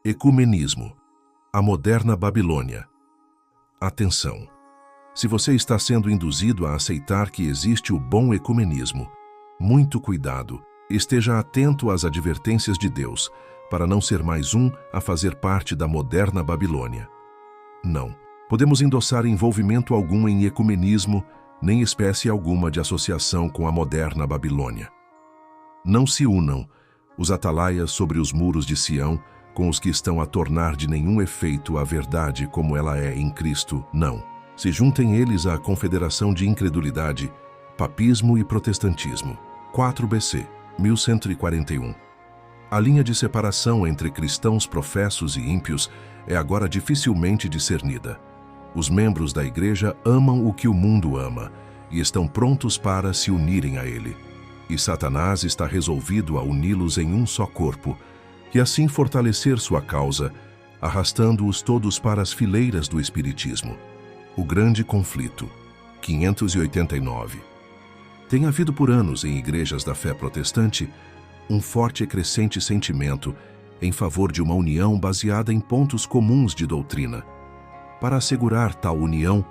Ecumenismo. A moderna Babilônia. Atenção! Se você está sendo induzido a aceitar que existe o bom ecumenismo, muito cuidado, esteja atento às advertências de Deus, para não ser mais um a fazer parte da moderna Babilônia. Não podemos endossar envolvimento algum em ecumenismo, nem espécie alguma de associação com a moderna Babilônia. Não se unam os atalaias sobre os muros de Sião com os que estão a tornar de nenhum efeito a verdade como ela é em Cristo, não. Se juntem eles à confederação de incredulidade, papismo e protestantismo. 4 BC, 1141. A linha de separação entre cristãos professos e ímpios é agora dificilmente discernida. Os membros da Igreja amam o que o mundo ama e estão prontos para se unirem a ele. E Satanás está resolvido a uni-los em um só corpo, e assim fortalecer sua causa, arrastando-os todos para as fileiras do Espiritismo. O Grande Conflito, 589. Tem havido por anos em igrejas da fé protestante um forte e crescente sentimento em favor de uma união baseada em pontos comuns de doutrina. Para assegurar tal união,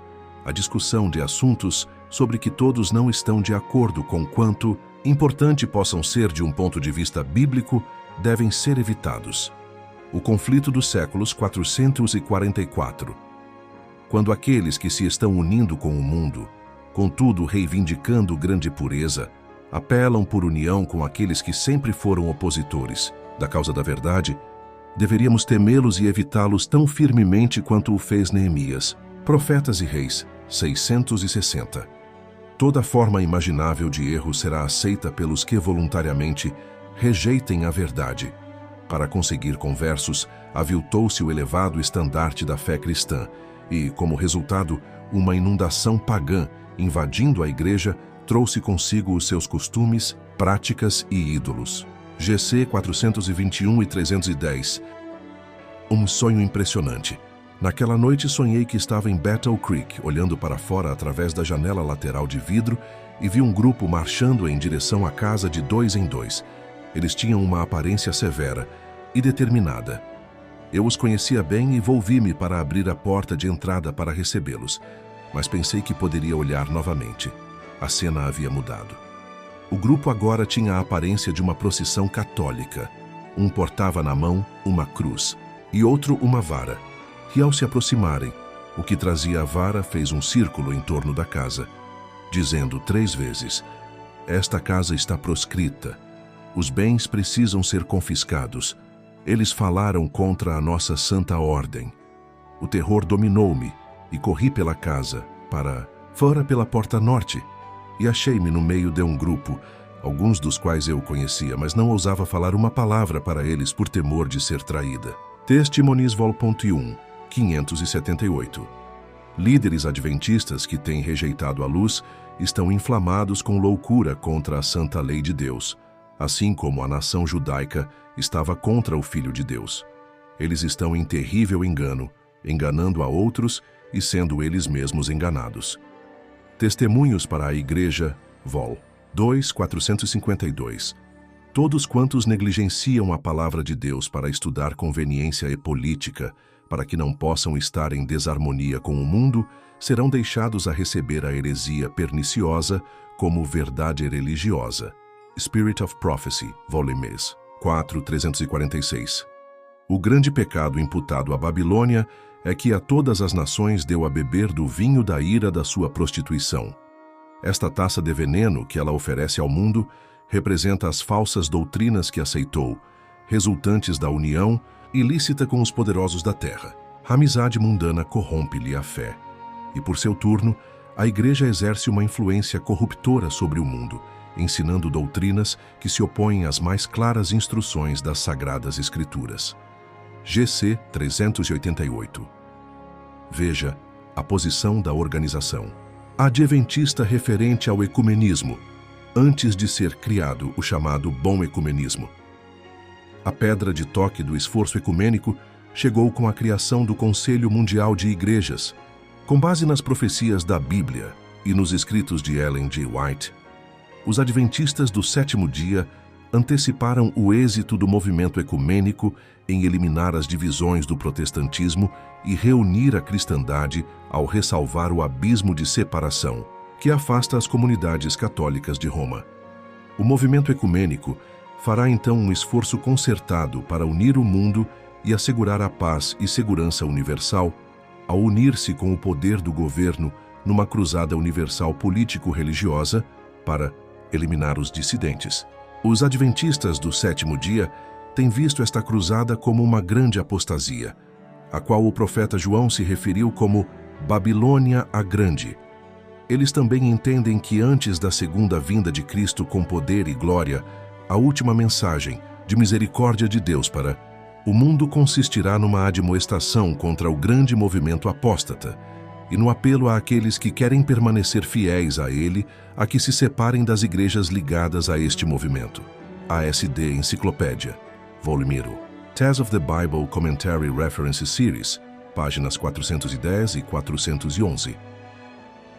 a discussão de assuntos sobre que todos não estão de acordo com quanto importante possam ser de um ponto de vista bíblico devem ser evitados. O conflito dos séculos 444. Quando aqueles que se estão unindo com o mundo, contudo reivindicando grande pureza, apelam por união com aqueles que sempre foram opositores da causa da verdade, deveríamos temê-los e evitá-los tão firmemente quanto o fez Neemias. Profetas e Reis, 660. Toda forma imaginável de erro será aceita pelos que voluntariamente rejeitem a verdade. Para conseguir conversos, aviltou-se o elevado estandarte da fé cristã e, como resultado, uma inundação pagã invadindo a igreja trouxe consigo os seus costumes, práticas e ídolos. GC 421 e 310. Um sonho impressionante. Naquela noite sonhei que estava em Battle Creek, olhando para fora através da janela lateral de vidro e vi um grupo marchando em direção à casa de 2 em 2. Eles tinham uma aparência severa e determinada. Eu os conhecia bem e volvi-me para abrir a porta de entrada para recebê-los, mas pensei que poderia olhar novamente. A cena havia mudado. O grupo agora tinha a aparência de uma procissão católica. Um portava na mão uma cruz e outro uma vara. E ao se aproximarem, o que trazia a vara fez um círculo em torno da casa, dizendo 3 vezes: "Esta casa está proscrita. Os bens precisam ser confiscados. Eles falaram contra a nossa santa ordem." O terror dominou-me e corri pela casa para fora pela porta norte e achei-me no meio de um grupo, alguns dos quais eu conhecia, mas não ousava falar uma palavra para eles por temor de ser traída. Testimonies Vol. 1, 578. Líderes adventistas que têm rejeitado a luz estão inflamados com loucura contra a santa lei de Deus, assim como a nação judaica estava contra o Filho de Deus. Eles estão em terrível engano, enganando a outros e sendo eles mesmos enganados. Testemunhos para a Igreja, Vol. 2, 452. Todos quantos negligenciam a palavra de Deus para estudar conveniência e política, para que não possam estar em desarmonia com o mundo, serão deixados a receber a heresia perniciosa como verdade religiosa. Spirit of Prophecy, Volumes 4, 346. O grande pecado imputado à Babilônia é que a todas as nações deu a beber do vinho da ira da sua prostituição. Esta taça de veneno que ela oferece ao mundo representa as falsas doutrinas que aceitou, resultantes da união ilícita com os poderosos da terra. A amizade mundana corrompe-lhe a fé. E por seu turno, a Igreja exerce uma influência corruptora sobre o mundo, ensinando doutrinas que se opõem às mais claras instruções das Sagradas Escrituras. GC 388. Veja a posição da organização adventista referente ao ecumenismo, antes de ser criado o chamado Bom Ecumenismo. A pedra de toque do esforço ecumênico chegou com a criação do Conselho Mundial de Igrejas. Com base nas profecias da Bíblia e nos escritos de Ellen G. White, os adventistas do sétimo dia anteciparam o êxito do movimento ecumênico em eliminar as divisões do protestantismo e reunir a cristandade ao ressalvar o abismo de separação que afasta as comunidades católicas de Roma. O movimento ecumênico fará então um esforço concertado para unir o mundo e assegurar a paz e segurança universal, ao unir-se com o poder do governo numa cruzada universal político-religiosa para eliminar os dissidentes. Os adventistas do sétimo dia têm visto esta cruzada como uma grande apostasia, a qual o profeta João se referiu como Babilônia a Grande. Eles também entendem que antes da segunda vinda de Cristo com poder e glória, a última mensagem de misericórdia de Deus para o mundo consistirá numa admoestação contra o grande movimento apóstata e no apelo àqueles que querem permanecer fiéis a ele a que se separem das igrejas ligadas a este movimento. ASD Enciclopédia, volume 1. Test of the Bible Commentary Reference Series, páginas 410 e 411.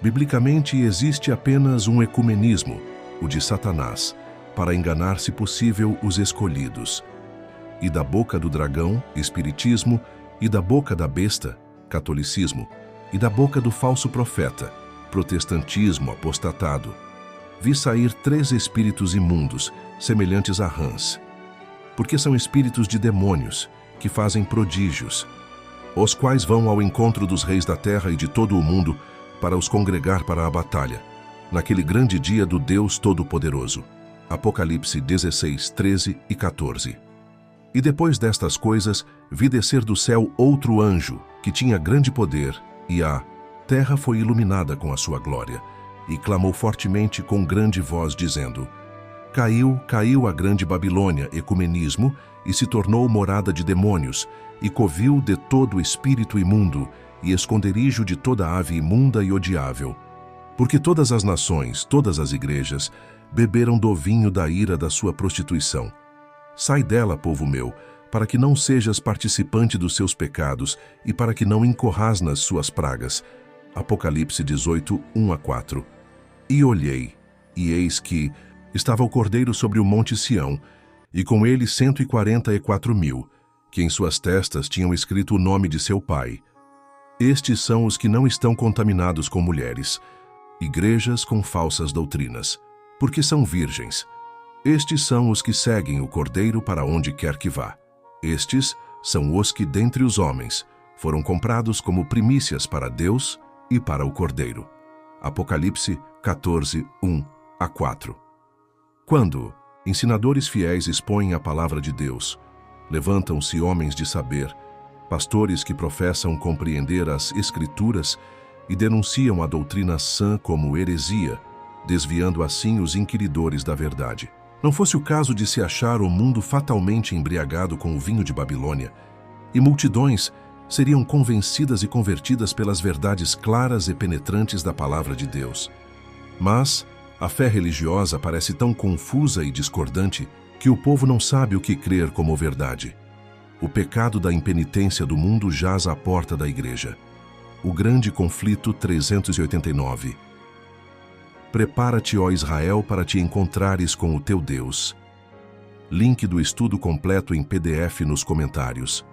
Biblicamente existe apenas um ecumenismo, o de Satanás, para enganar, se possível, os escolhidos. E da boca do dragão, espiritismo, e da boca da besta, catolicismo, e da boca do falso profeta, protestantismo apostatado, vi sair 3 espíritos imundos, semelhantes a rãs, porque são espíritos de demônios, que fazem prodígios, os quais vão ao encontro dos reis da terra e de todo o mundo, para os congregar para a batalha, naquele grande dia do Deus Todo-Poderoso. Apocalipse 16, 13 e 14. E depois destas coisas, vi descer do céu outro anjo, que tinha grande poder, e a terra foi iluminada com a sua glória, e clamou fortemente com grande voz, dizendo: Caiu, caiu a grande Babilônia, ecumenismo, e se tornou morada de demônios, e covil de todo espírito imundo, e esconderijo de toda ave imunda e odiável. Porque todas as nações, todas as igrejas, beberam do vinho da ira da sua prostituição. Sai dela, povo meu, para que não sejas participante dos seus pecados e para que não incorras nas suas pragas. Apocalipse 18, 1 a 4. E olhei, e eis que estava o Cordeiro sobre o monte Sião, e com ele 144.000, que em suas testas tinham escrito o nome de seu pai. Estes são os que não estão contaminados com mulheres, igrejas com falsas doutrinas, porque são virgens. Estes são os que seguem o Cordeiro para onde quer que vá. Estes são os que, dentre os homens, foram comprados como primícias para Deus e para o Cordeiro. Apocalipse 14, 1 a 4. Quando ensinadores fiéis expõem a palavra de Deus, levantam-se homens de saber, pastores que professam compreender as Escrituras e denunciam a doutrina sã como heresia, desviando assim os inquiridores da verdade. Não fosse o caso de se achar o mundo fatalmente embriagado com o vinho de Babilônia, e multidões seriam convencidas e convertidas pelas verdades claras e penetrantes da palavra de Deus. Mas a fé religiosa parece tão confusa e discordante que o povo não sabe o que crer como verdade. O pecado da impenitência do mundo jaz à porta da igreja. O grande conflito 389. Prepara-te, ó Israel, para te encontrares com o teu Deus. Link do estudo completo em PDF nos comentários.